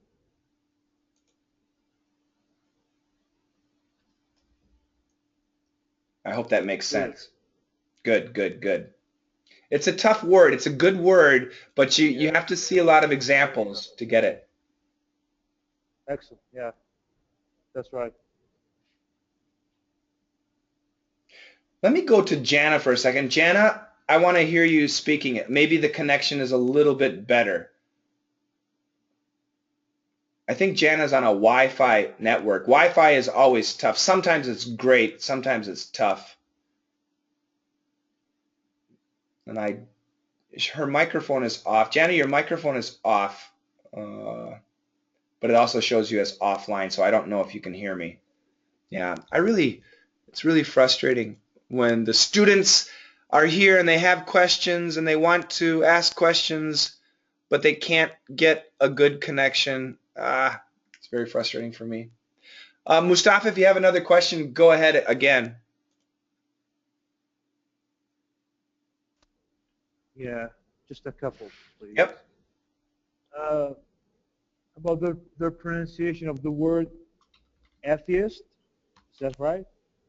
I hope that makes sense. Good, good, good. It's a tough word. It's a good word, but you have to see a lot of examples to get it. Excellent. Yeah. That's right. Let me go to Jana for a second. Jana, I want to hear you speaking it. Maybe the connection is a little bit better. I think Jana's on a Wi-Fi network. Wi-Fi is always tough. Sometimes it's great. Sometimes it's tough. And her microphone is off. Jana, your microphone is off, but it also shows you as offline, so I don't know if you can hear me. Yeah, it's really frustrating when the students are here and they have questions and they want to ask questions, but they can't get a good connection. It's very frustrating for me. Mustafa, if you have another question, go ahead again. Yeah, just a couple, please. Yep. About the pronunciation of the word atheist. Is that right?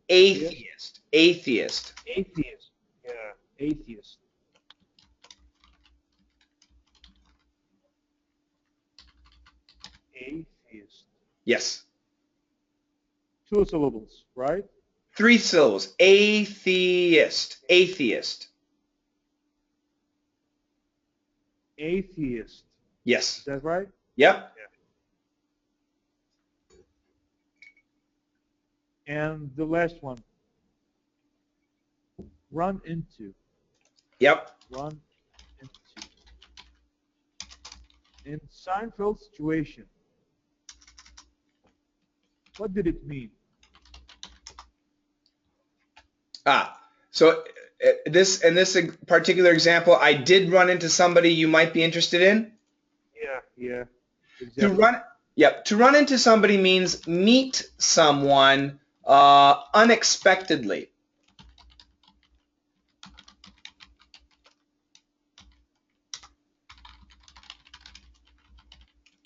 Atheist. Atheist. Atheist. Yeah, atheist. Atheist. Yes. 2 syllables, right? 3 syllables. Atheist. Atheist. Atheist. Is Yes. that right? Yep. And the last one. Run into. Yep. Run into. In Seinfeld's situation, what did it mean? So this particular example, I did run into somebody you might be interested in. Yeah. Exactly. To run into somebody means meet someone unexpectedly.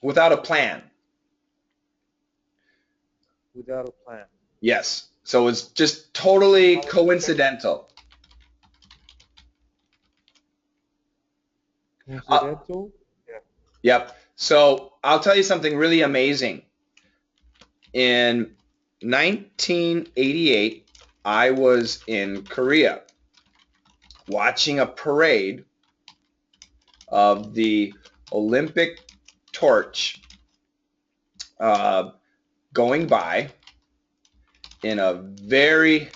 Without a plan. Without a plan. Yes. So it's just totally coincidental. Coincidental? Yep. So I'll tell you something really amazing. In 1988, I was in Korea watching a parade of the Olympic torch going by in a very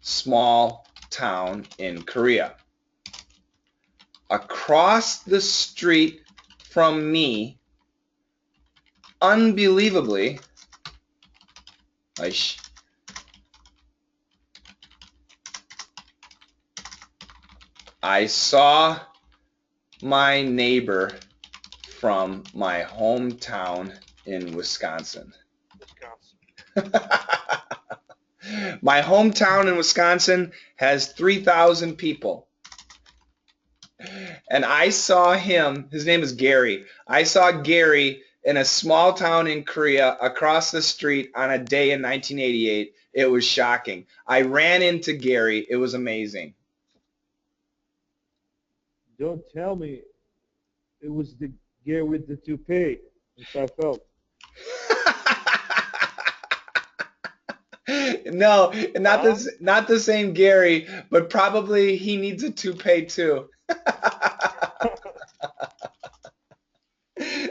small town in Korea. Across the street from me, unbelievably, I saw my neighbor from my hometown in Wisconsin. My hometown in Wisconsin has 3,000 people. And I saw him, his name is Gary. I saw Gary in a small town in Korea across the street on a day in 1988. It was shocking. I ran into Gary. It was amazing. Don't tell me it was the Gary with the toupee in Seinfeld. No, not the same Gary, but probably he needs a toupee too.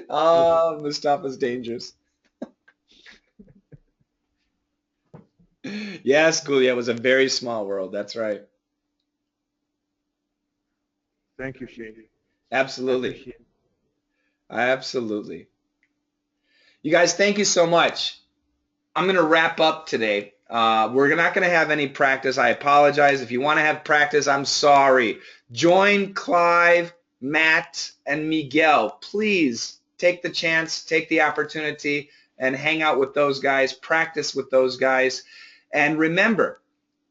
Oh, Mustafa's dangerous. Yes, Gulia, it was a very small world. That's right. Thank you, Shane. Absolutely. Absolutely. You guys, thank you so much. I'm going to wrap up today. We're not going to have any practice. I apologize. If you want to have practice, I'm sorry. Join Clive, Matt, and Miguel. Please take the chance, take the opportunity, and hang out with those guys. Practice with those guys. And remember,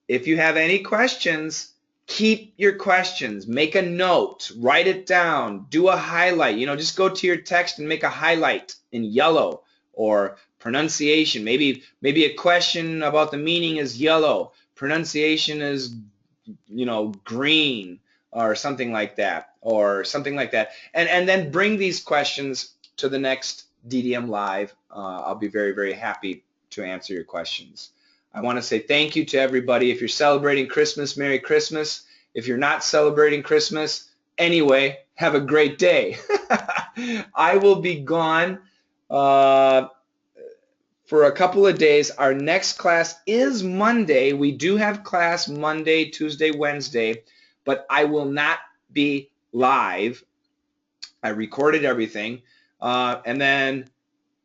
if you have any questions, keep your questions. Make a note. Write it down. Do a highlight. Just go to your text and make a highlight in yellow, or pronunciation. Maybe a question about the meaning is yellow. Pronunciation is, green, or something like that. And then bring these questions to the next DDM Live. I'll be very, very happy to answer your questions. I want to say thank you to everybody. If you're celebrating Christmas, Merry Christmas. If you're not celebrating Christmas, anyway, have a great day. I will be gone for a couple of days. Our next class is Monday. We do have class Monday, Tuesday, Wednesday, but I will not be live. I recorded everything. And then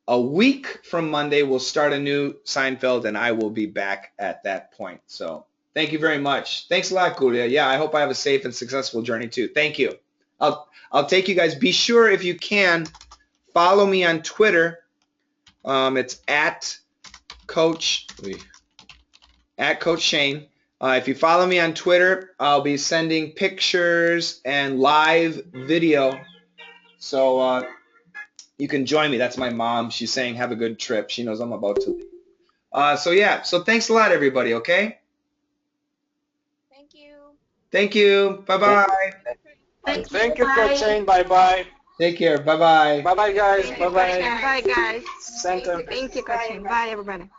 a week from Monday, we'll start a new Seinfeld, and I will be back at that point. So thank you very much. Thanks a lot, Gulia. Yeah, I hope I have a safe and successful journey too. Thank you. I'll take you guys. Be sure, if you can, follow me on Twitter. It's at Coach Shane. If you follow me on Twitter, I'll be sending pictures and live video. So you can join me. That's my mom. She's saying have a good trip. She knows I'm about to leave. So thanks a lot, everybody, okay? Thank you. Thank you. Bye-bye. Thank you, Coach Shane. Bye-bye. Take care. Bye-bye. Bye-bye, guys. Thank you, Bye-bye. Kachin. Bye, guys. Thank you. Thank you, Kachin. Bye, everybody.